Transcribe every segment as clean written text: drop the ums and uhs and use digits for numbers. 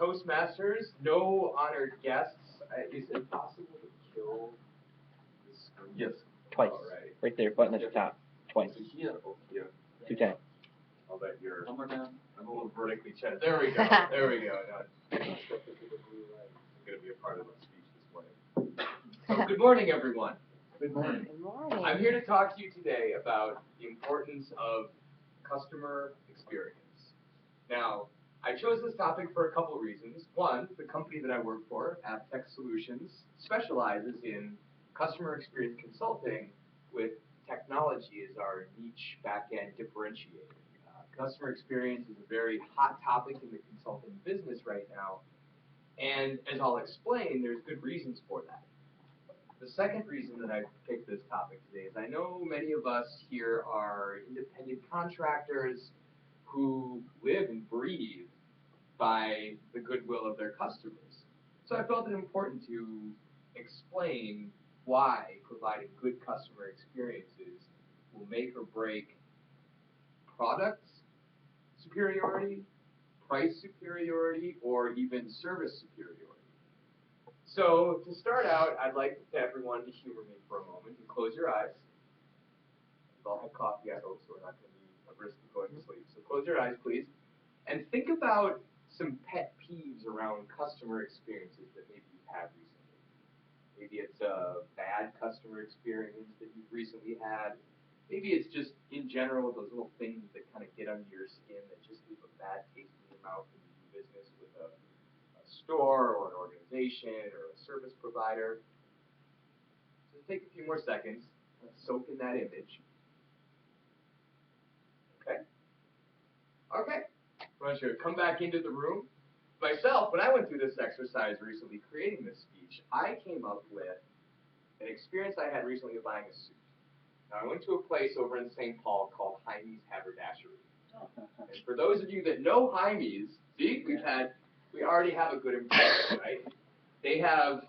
Toastmasters, no honored guests. Is it possible to kill the screen? Yes. Twice. All right. Right there, button at the top. Twice. So here, oh, here. 2 times. I'll bet you're. One more time. I'm a little vertically chested. There we go. There we go. No, I'm going to be a part of my speech this morning. So, good morning, everyone. Good morning. Good morning. I'm here to talk to you today about the importance of customer experience. Now, I chose this topic for a couple reasons. One, the company that I work for, Tech Solutions, specializes in customer experience consulting with technology as our niche back-end differentiator. Customer experience is a very hot topic in the consulting business right now, and as I'll explain, there's good reasons for that. The second reason that I picked this topic today is I know many of us here are independent contractors who live and breathe by the goodwill of their customers. So I felt it important to explain why providing good customer experiences will make or break product superiority, price superiority, or even service superiority. So to start out, I'd like everyone to humor me for a moment and close your eyes. We've all had coffee, I hope, so we're not going to be at risk of going to sleep. So close your eyes, please, and think about some pet peeves around customer experiences that maybe you've had recently. Maybe it's a bad customer experience that you've recently had. Maybe it's just, in general, those little things that kind of get under your skin that just leave a bad taste in your mouth when you do business with a store or an organization or a service provider. So take a few more seconds, soak in that image. Okay? Okay. I want you to come back into the room. Myself, when I went through this exercise recently creating this speech, I came up with an experience I had recently of buying a suit. Now, I went to a place over in St. Paul called Jaime's Haberdashery. And for those of you that know Jaime's, see, we already have a good impression, right? They have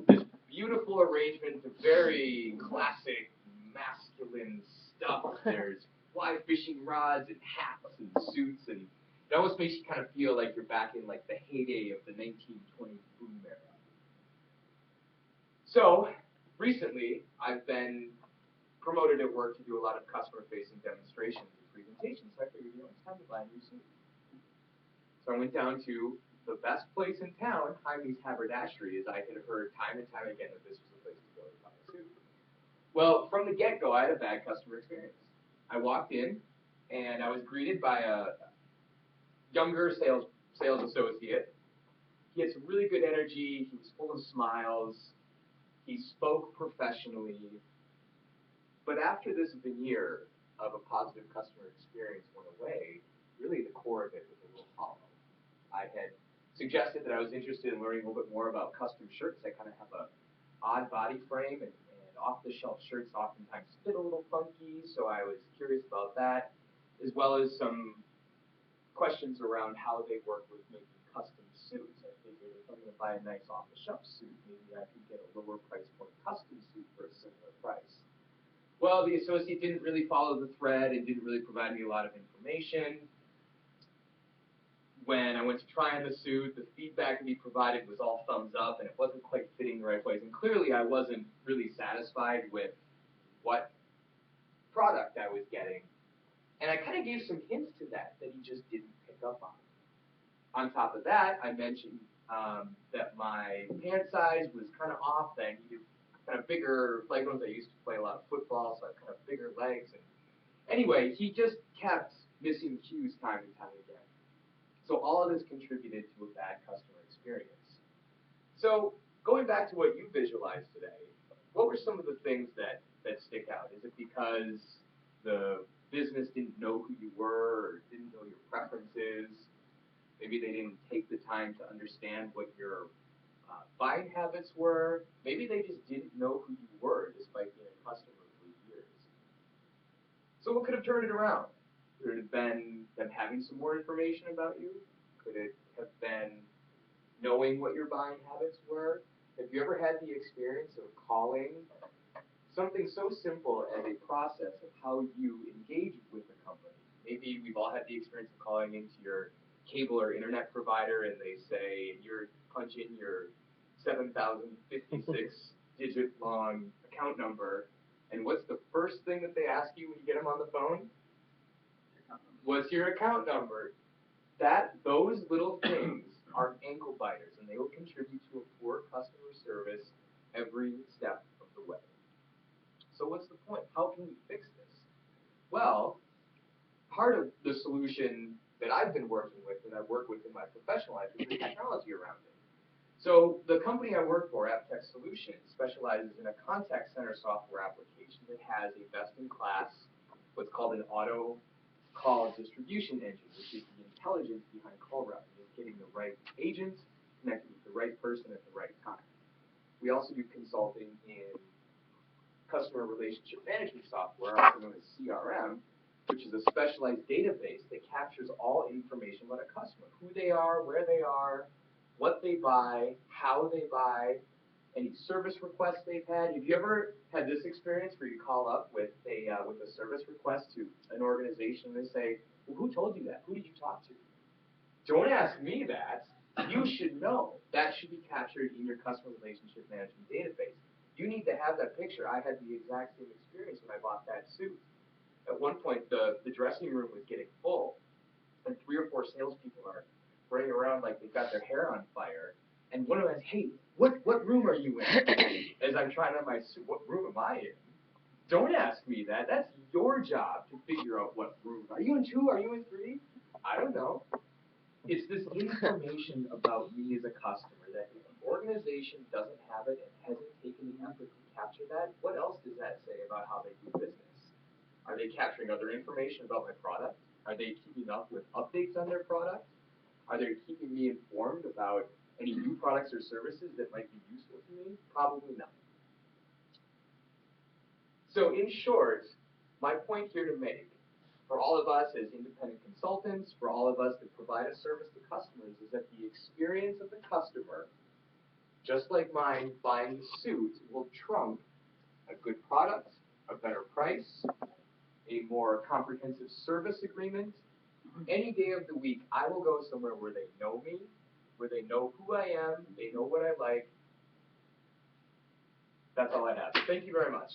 this beautiful arrangement of very classic, masculine stuff. There's fly fishing rods and hats and suits, and it almost makes you kind of feel like you're back in like the heyday of the 1920s boom era. So, recently, I've been promoted at work to do a lot of customer-facing demonstrations and presentations, so I figured, it's time to buy a new suit. So I went down to the best place in town, Jaime's Haberdashery, as I had heard time and time again that this was the place to go to buy a suit. Well, from the get-go, I had a bad customer experience. I walked in, and I was greeted by a younger sales associate. He had some really good energy. He was full of smiles. He spoke professionally, but after this veneer of a positive customer experience went away, really the core of it was a little hollow. I had suggested that I was interested in learning a little bit more about custom shirts. I kind of have an odd body frame, and off-the-shelf shirts oftentimes fit a little funky, so I was curious about that, as well as some questions around how they work with making custom suits. I figured if I'm going to buy a nice off-the-shelf suit, maybe I could get a lower price point custom suit for a similar price. Well, the associate didn't really follow the thread and didn't really provide me a lot of information. When I went to try on the suit, the feedback that he provided was all thumbs up, and it wasn't quite fitting the right place. And clearly, I wasn't really satisfied with what product I was getting. And I kind of gave some hints to that he just didn't pick up on. On top of that, I mentioned that my pant size was kind of off, that I needed kind of bigger leg bones. I used to play a lot of football, so I have kind of bigger legs. And anyway, he just kept missing cues time and time again. So all of this contributed to a bad customer experience. So going back to what you visualized today, what were some of the things that stick out? Is it because the business didn't know who you were or didn't know your preferences? Maybe they didn't take the time to understand what your buying habits were. Maybe they just didn't know who you were despite being a customer for years. So what could have turned it around? Could it have been them having some more information about you? Could it have been knowing what your buying habits were? Have you ever had the experience of calling something so simple as a process of how you engage with the company? Maybe we've all had the experience of calling into your cable or internet provider and they say, you punch in your 7,056 digit long account number, and what's the first thing that they ask you when you get them on the phone? What's your account number? Those little things are ankle biters, and they will contribute to a poor customer service every step of the way. So what's the point? How can we fix this? Well, part of the solution that I've been working with, that I work with in my professional life, is the technology around it. So the company I work for, Tech Solutions, specializes in a contact center software application that has a best-in-class, what's called an auto call distribution engine, which is the intelligence behind call routing, is getting the right agent connected with the right person at the right time. We also do consulting in customer relationship management software, also known as CRM, which is a specialized database that captures all information about a customer, who they are, where they are, what they buy, how they buy, any service requests they've had. Have you ever had this experience where you call up with a service request to an organization and they say, well, who told you that? Who did you talk to? Don't ask me that. You should know. That should be captured in your customer relationship management database. You need to have that picture. I had the exact same experience when I bought that suit. At one point, the dressing room was getting full, and 3 or 4 salespeople are running around like they've got their hair on fire. And one of them says, hey, what room are you in? As I'm trying on my suit, what room am I in? Don't ask me that. That's your job to figure out what room. Are you in 2? Are you in 3? I don't know. It's this information about me as a customer that if an organization doesn't have it and hasn't taken the effort to capture that, what else does that say about how they do business? Are they capturing other information about my product? Are they keeping up with updates on their product? Are they keeping me informed about any new products or services that might be useful to me? Probably not. So in short, my point here to make, for all of us as independent consultants, for all of us that provide a service to customers, is that the experience of the customer, just like mine buying the suit, will trump a good product, a better price, a more comprehensive service agreement. Any day of the week, I will go somewhere where they know me, where they know who I am, they know what I like. That's all I have. Thank you very much.